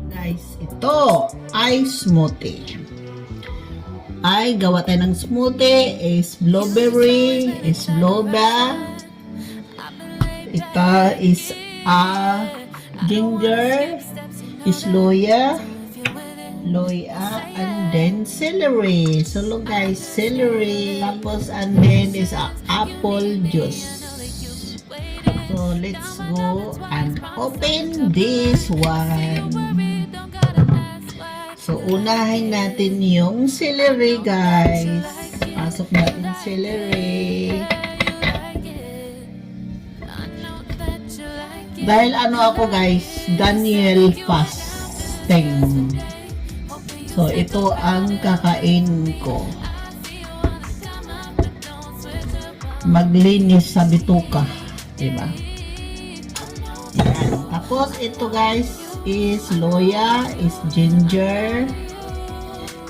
Guys, ito ay smoothie. Ay gawa tayo ng smoothie, is blueberry, is bloba. Ito is ginger, is loya, and then celery. So look guys, celery. Tapos and then is apple juice. So let's go and open this one. So unahin natin yung celery guys. Pasok natin celery. Dahil ano ako guys, Daniel fasting. So ito ang kakain ko. Maglinis sa bituka, diba? Yan. Tapos ito guys is loya, is ginger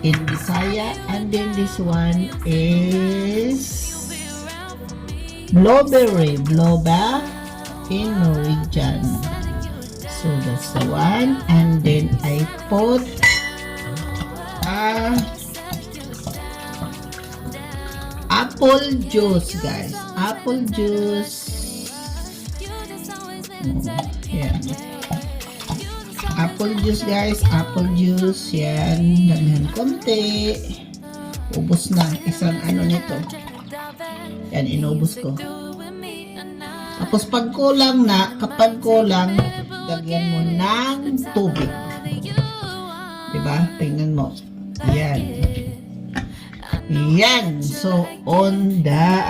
in Bisaya, and then this one is blueberry, bloba in Norwegian. So that's the one, and then I put apple juice guys, apple juice. Yan. Apple juice guys, apple juice. Yan, damihan konti. Ubos na, isang ano nito. Yan, inubos ko. Tapos pag kulang na, kapag kulang, lagyan mo ng tubig. Diba? Tingnan mo. Yan. Yan. So, on the,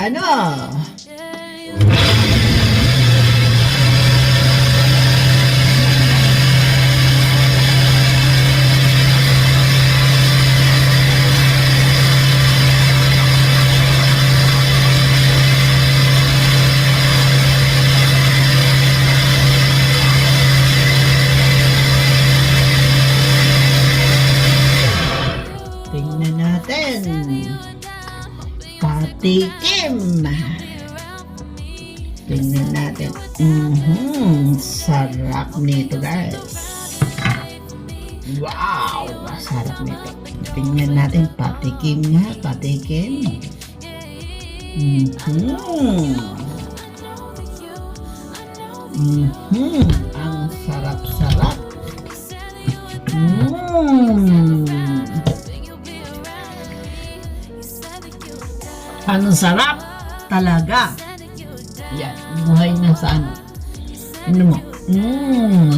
tingnan natin. Patikim. Tingnan natin. Sarap nito guys. Wow! Sarap nito. Tingnan natin. Patikim nga. Patikim. Ang sarap-sarap. Ang sarap talaga. Yan, buhay na sa ano. Ano mo?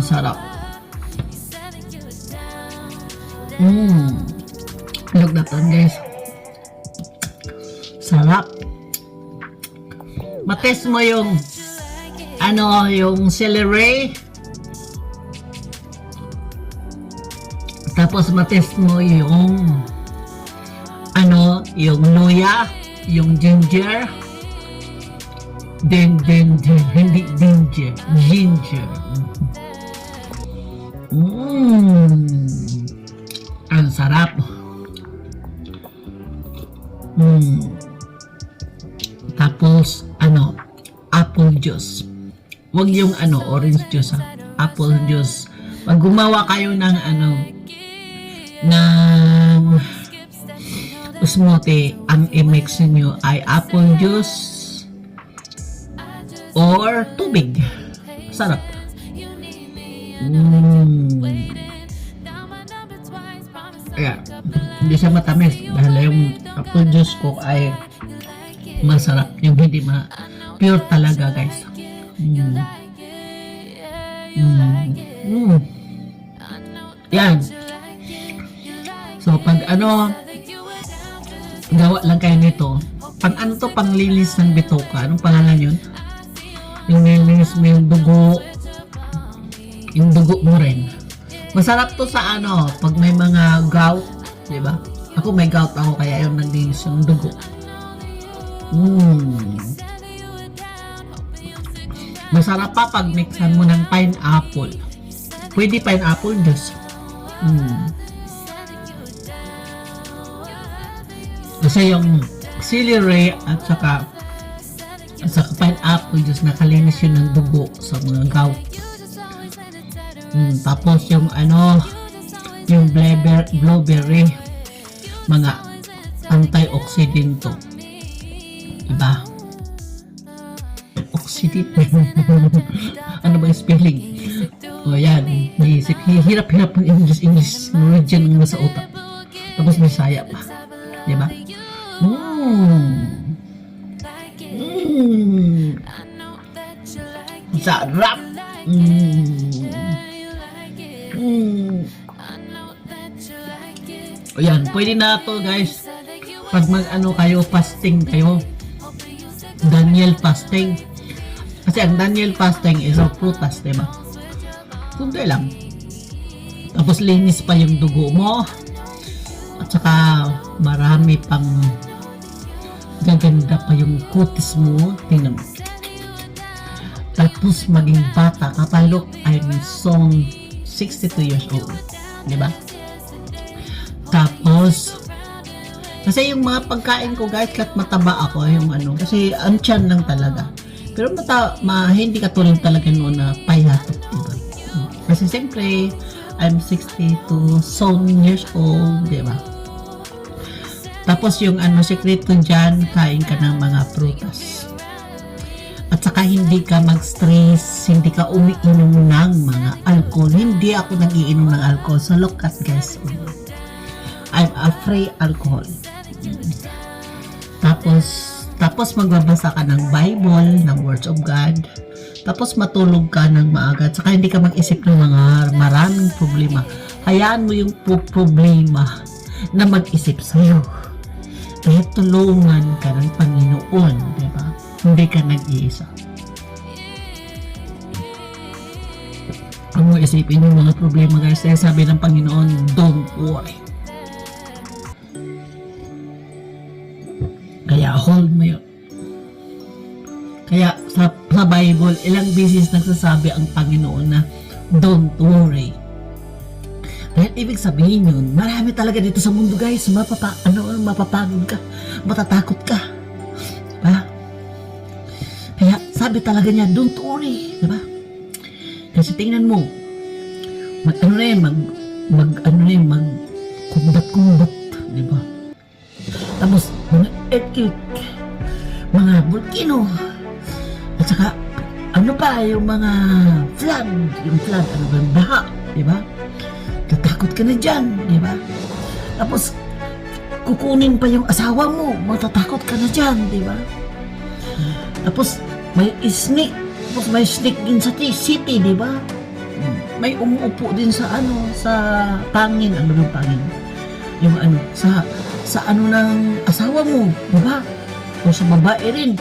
Sarap. Look that one guys. Sarap. Matest mo yung yung celery. Tapos matest mo yung yung luya, yung ginger, hindi ginger. Ang sarap. Tapos apple juice. Wag yung orange juice ha. Apple juice. Pag gumawa kayo ng smoothie, ang i-mix nyo ay apple juice or tubig. Sarap. Kaya, hindi siya matamis dahil yung apple juice ko ay masarap. Yung hindi pure talaga guys. Yan. So, pag gawa lang kayo nito. Pang panglinis ng bituka. Anong pangalan yun? Yung nilinis mo yung dugo. Yung dugo mo rin. Masarap to sa pag may mga gout. Diba? Ako may gout ako kaya yung naglinis yung dugo. Masarap pa pag mixan mo ng pineapple. Pwede pineapple juice. Kasi yung celery at saka Sa pineapple juice, nakalinis yun ng dugo sa mga gout. Tapos yung yung blueberry, mga antioxidant to. Diba? Oxidant. Ano ba yung spelling? O yan, naisip. Hirap-hirap ng English. Norwegian ang nasa utak. Tapos may saya pa. Diba? Sarap! O yan, pwede na to guys. Pag kayo, fasting kayo. Daniel fasting. Kasi ang Daniel fasting is a prutas, diba? Kunti lang. Tapos linis pa yung dugo mo. At saka marami pang gaganda pa yung kutis mo. Tingnan mo. Tapos maging bata ka pa. Look, I'm so 62 years old. Diba? Tapos kasi yung mga pagkain ko guys, kahit mataba ako yung kasi ang tiyan lang talaga. Pero hindi katulad talaga noon na payatot, diba? Kasi siyempre, I'm 62 years old, diba? Tapos yung secret ko dyan, kain ka ng mga prutas. At saka hindi ka mag-stress, hindi ka umiinom ng mga alcohol. Hindi ako nag-iinom ng alcohol. So look at guys, I'm a free alcohol. Tapos magbabasa ka ng Bible, ng Words of God. Tapos matulog ka ng maaga. At saka hindi ka mag-isip ng mga maraming problema. Hayaan mo yung problema na mag-isip sa'yo. Kaya tulungan ka ng Panginoon, di ba? Hindi ka nag-iisa. Kung mo isipin yung mga problema guys, kaya sabi ng Panginoon, don't worry. Kaya hold mo yun. Kaya sa Bible, ilang beses nagsasabi ang Panginoon na don't worry. Kaya ibig sabihin yun, marami talaga dito sa mundo guys, mapapagod ka, matatakot ka. Diba? Kaya sabi talaga niya, don't worry. Diba? Kasi tingnan mo, magkumbat. Diba? Tapos, mga earthquake, mga volcano, at saka, yung mga flood, yung baha, di ba? Tatakot ka na dyan, di ba? Tapos, kukunin pa yung asawa mo, matatakot ka na dyan, di ba? Tapos, may snake din sa city, di ba? May umuupo din sa pangin, yung pangin? Yung sa ng asawa mo, di ba? O sa babae rin.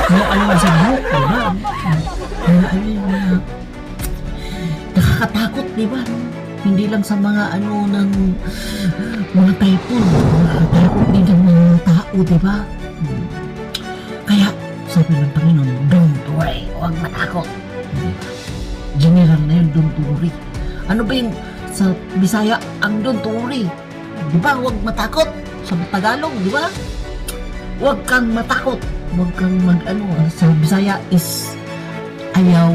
May sa buhok, di ba? Nakakatakot, di ba? Hindi lang sa mga ng mga typhoon. Nakakatakot din ng mga tao, di ba? Kaya, sabi ng Panginoon, don't worry, huwag matakot. General na yun, don't worry. Ano ba yung sa Bisaya, ang don't worry? Di ba, huwag matakot? Sa Tagalog, di ba? Huwag kang matakot. Huwag kang sa Bisaya is ayaw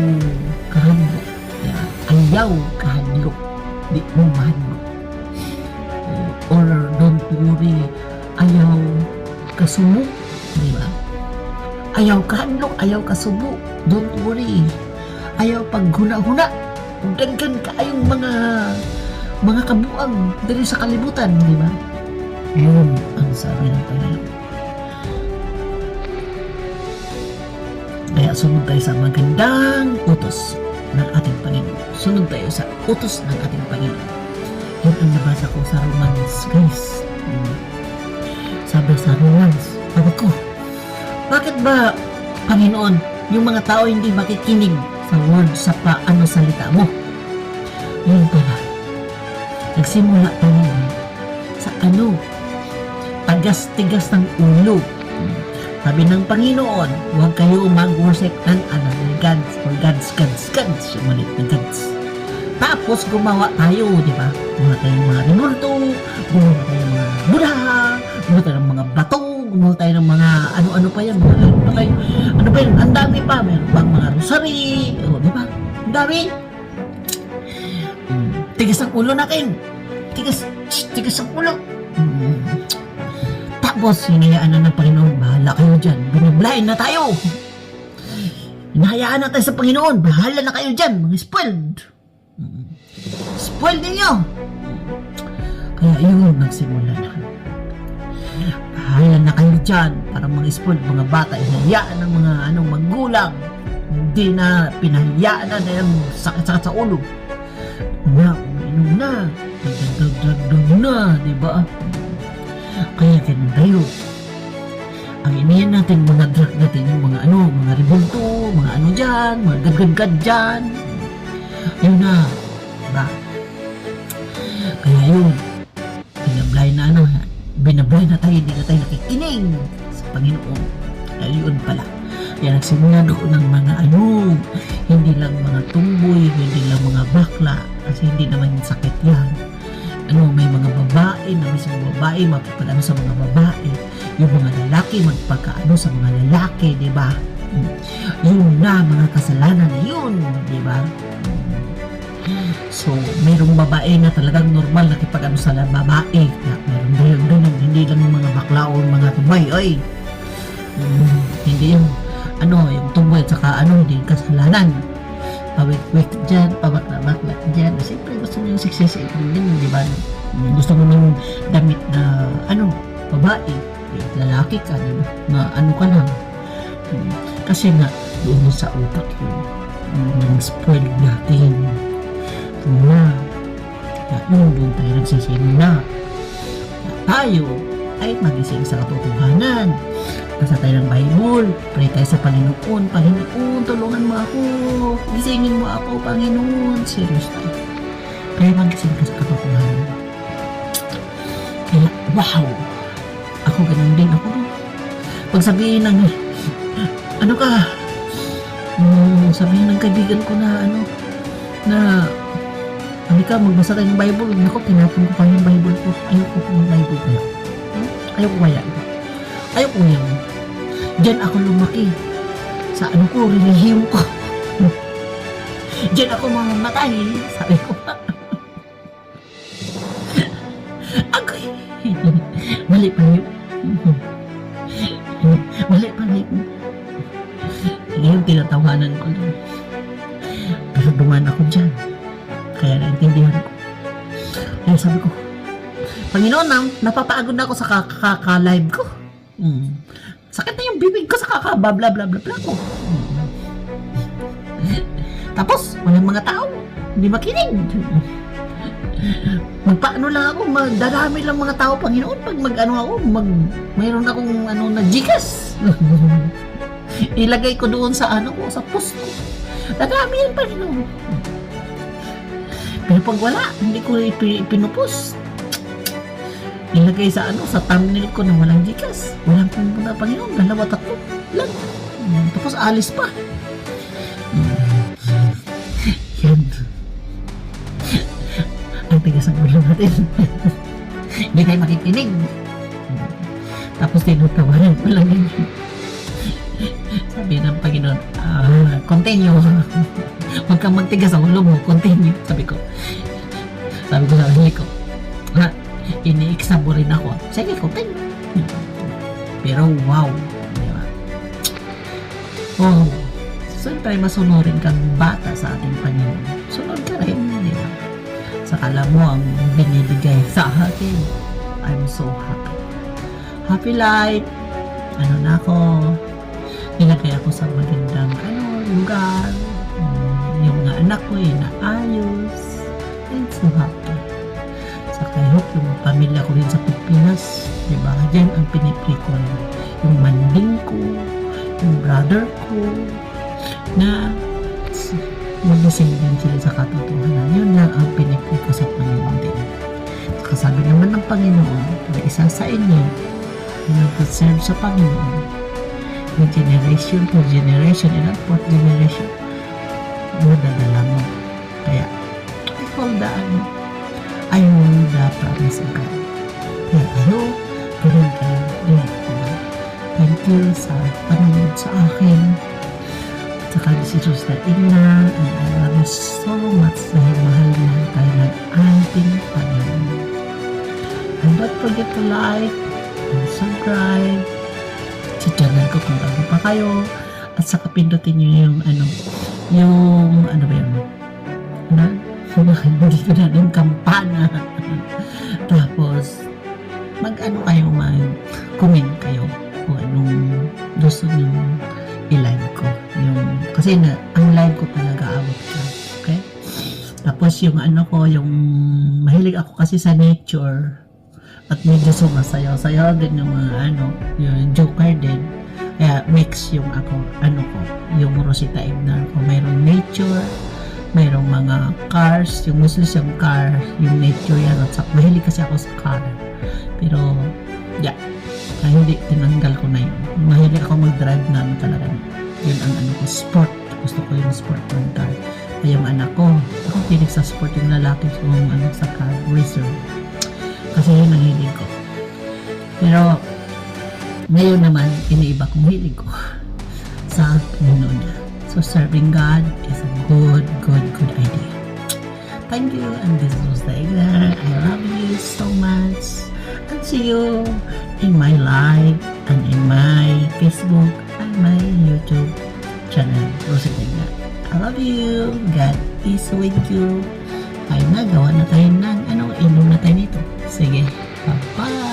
kahadlok. Ayaw kahadlok. Di mo mahadlok. Or don't worry, ayaw kasumo. Di ba? Ayaw kahadlok, ayaw kasubo. Don't worry. Ayaw paghuna-huna. Daggan ka ayong mga kabuang dali sa kalibutan, di ba? Yun ang sabi ng Panginoon. Kaya sunod tayo sa magandang utos ng ating Panginoon. Sunod tayo sa utos ng ating Panginoon. Yun ang nabasa ko sa Romans, guys. Sabi sa Romans, ko, bakit ba, Panginoon, yung mga tao hindi makikinig sa word, sa salita mo? Yun pala. Nagsimula tayo sa tagas-tigas ng ulo. Sabi ng Panginoon, huwag kayo mag-worship ng another gods or gods. Yung malit na gods. Tapos gumawa tayo, di ba? Gumawa tayo ng mga rinulto, gumawa tayo ng mga Buddha, gumawa tayo ng mga bato, gumawa tayo ng mga ano-ano pa yan, ano pa yan, ang dami pa, meron pang mga rosary, di ba? Ang dami. Tigas ang ulo natin. Tigas ang ulo. Tapos, hinayaan na ng Panginoon, bahala kayo dyan. Binablayin na tayo. Hinahayaan na tayo sa Panginoon, bahala na kayo dyan, mga spoiled. Spoiled ninyo. Kaya yun, nagsimula na. Bahala na kayo dyan, para mga spoiled, mga bata, hinahayaan ng mga magulang. Hindi na, pinahayaan na dahil sakit-sakit sa ulo. Wala, umiinom na, nagdagdag na, diba? Kaya ganun tayo. Ang iniyan natin, mga drug natin, yung mga mga ribulto, mga dyan, mga gad-gad dyan. Yun na, diba? Kaya yun, binablay na tayo, hindi na tayo nakikinig sa Panginoon. Kaya yun pala. Kaya nagsimula doon ng mga hindi lang mga tumboy, hindi lang mga bakla, kasi hindi naman sakit yan. May mga babae, na may mga babae, magpapagano sa mga babae, yung mga lalaki, magpagkaano sa mga lalaki, di ba? Yun na, mga kasalanan na yun, di ba? So, mayroong babae na talagang normal nakipag-ano sa babae. Mayroong ganun, hindi lang yung mga bakla o mga tumay, hindi yung yung tumboy at saka hindi yung kasalanan. Pawik-wik dyan, pabakla-bakla dyan. Siyempre gusto mo yung success din, di ba? Gusto mo yung damit na babae, lalaki ka, di ba? Na ka lang. Kasi nga, doon sa utak yung spoil natin. Doon tayo nagsisimula. Tayo ay magising sa katotohanan. Basa tayo ng Bible, pray tayo sa Panginoon. Panginoon, tulungan mo ako. Gisingin mo ako, Panginoon. Serious tayo. Kaya magising ka sa katotohanan. Kaya, wow! Ako ganun din. Ako doon. Pag sabihin ng, sabihin ng kaibigan ko na halika, magbasa tayo ng Bible. Naku, tinapon ko pa yung Bible ko. Ayoko po ng Bible ko. Ayoko kaya. Ayoko yan. Diyan ako lumaki. Sa relihiyon ko. Diyan ako mamamatay. Sabi ko pa. Agoy. Mali pa yun. Mali pa yun. Ngayon, tinatawanan ko lang. Pero duman ako dyan. Kaya naintindihan ko. Kaya sabi ko, Panginoon, napapagod na ako sa kaka-live ko. Sakit na yung bibig ko sa kakababla bla bla bla ko. Tapos, walang mga tao. Hindi makinig. Magpaano lang ako, magdarami lang mga tao, Panginoon. Pag mayroon akong na Gcash. Ilagay ko doon sa sa post ko. Dadami yan, Panginoon. Pero pag wala, hindi ko pinupost. Ilagay sa sa thumbnail ko na walang Gcash. Walang pumunta, Panginoon. 2-3 lang. Tapos alis pa. Yan. Ang tigas ang ulo natin. Hindi tayo makikinig. Tapos tinutawanan ko lang yun. Sabi ng Panginoon, continue. Huwag kang magtigas ang ulo mo. Continue. Sabi ko sa sarili ko, ini-exabo rin ako. Sige, continue. Pero wow. Diba? Wow. Siyempre, masunurin kang bata sa ating Panginoon. Sunod ka rin. Diba? Sakala mo ang binibigay sa akin. I'm so happy. Happy life. Na ako. Nilagay ako sa magandang lugar. Yung mga anak ko naayos. I'm so happy. Saka I hope yung pamilya ko rin sa Pilipinas, diba? Diyan ang pinipray ko. Yung manding ko, yung brother ko, na magising din sila sa katotohanan. Yun na ang pinipray ko sa Panginoon din. Saka sabi naman ng Panginoon, na isa sa inyo, na nag-serve sa Panginoon, yung generation to generation, and fourth generation, madadala mo. Kaya, I hold the promise of God. Kaya, ganun kayo. Thank you sa panonood sa akin. At saka si Rose na Ignan, and I love you so much dahil mahal tayo ng ating Panginoon. And don't forget to like and subscribe sa channel ko kung bago pa kayo. At saka pindutin nyo yung ano ba yun? Ano? Hindi ko na yung kampana. Tapos, mag-comment kayo kung anong gusto nyo i-live ko. Kasi ang live ko talaga abot ka. Okay? Tapos yung yung mahilig ako kasi sa nature at medyo sumasayaw-sayaw din yung mga yung joker din. Kaya mix yung yung Rosita Ignar ko. Mayroong nature, mayroong mga cars, yung gusto siyang car, yung nature yan. At mahilig kasi ako sa car. Pero, yeah, hindi, tinanggal ko na yun. Mahilig ako mag-drive na talaga. Yun ang ko, sport. Gusto ko yung sport ng car. Ay yung anak ko, ako hilig sa sport, yung lalaki ko sa car, racer. Kasi yun ang hilig ko. Pero, ngayon naman, iniiba kong hilig ko sa Panginoon niya. So, serving God is a good idea. Thank you, and this was the Ignar. I love you so much. And see you in my live and in my Facebook and my YouTube channel, Rosita Ignar. I love you. God is with you. Tayo na, gawa na tayo ng inom na tayo nito. Sige, bye-bye.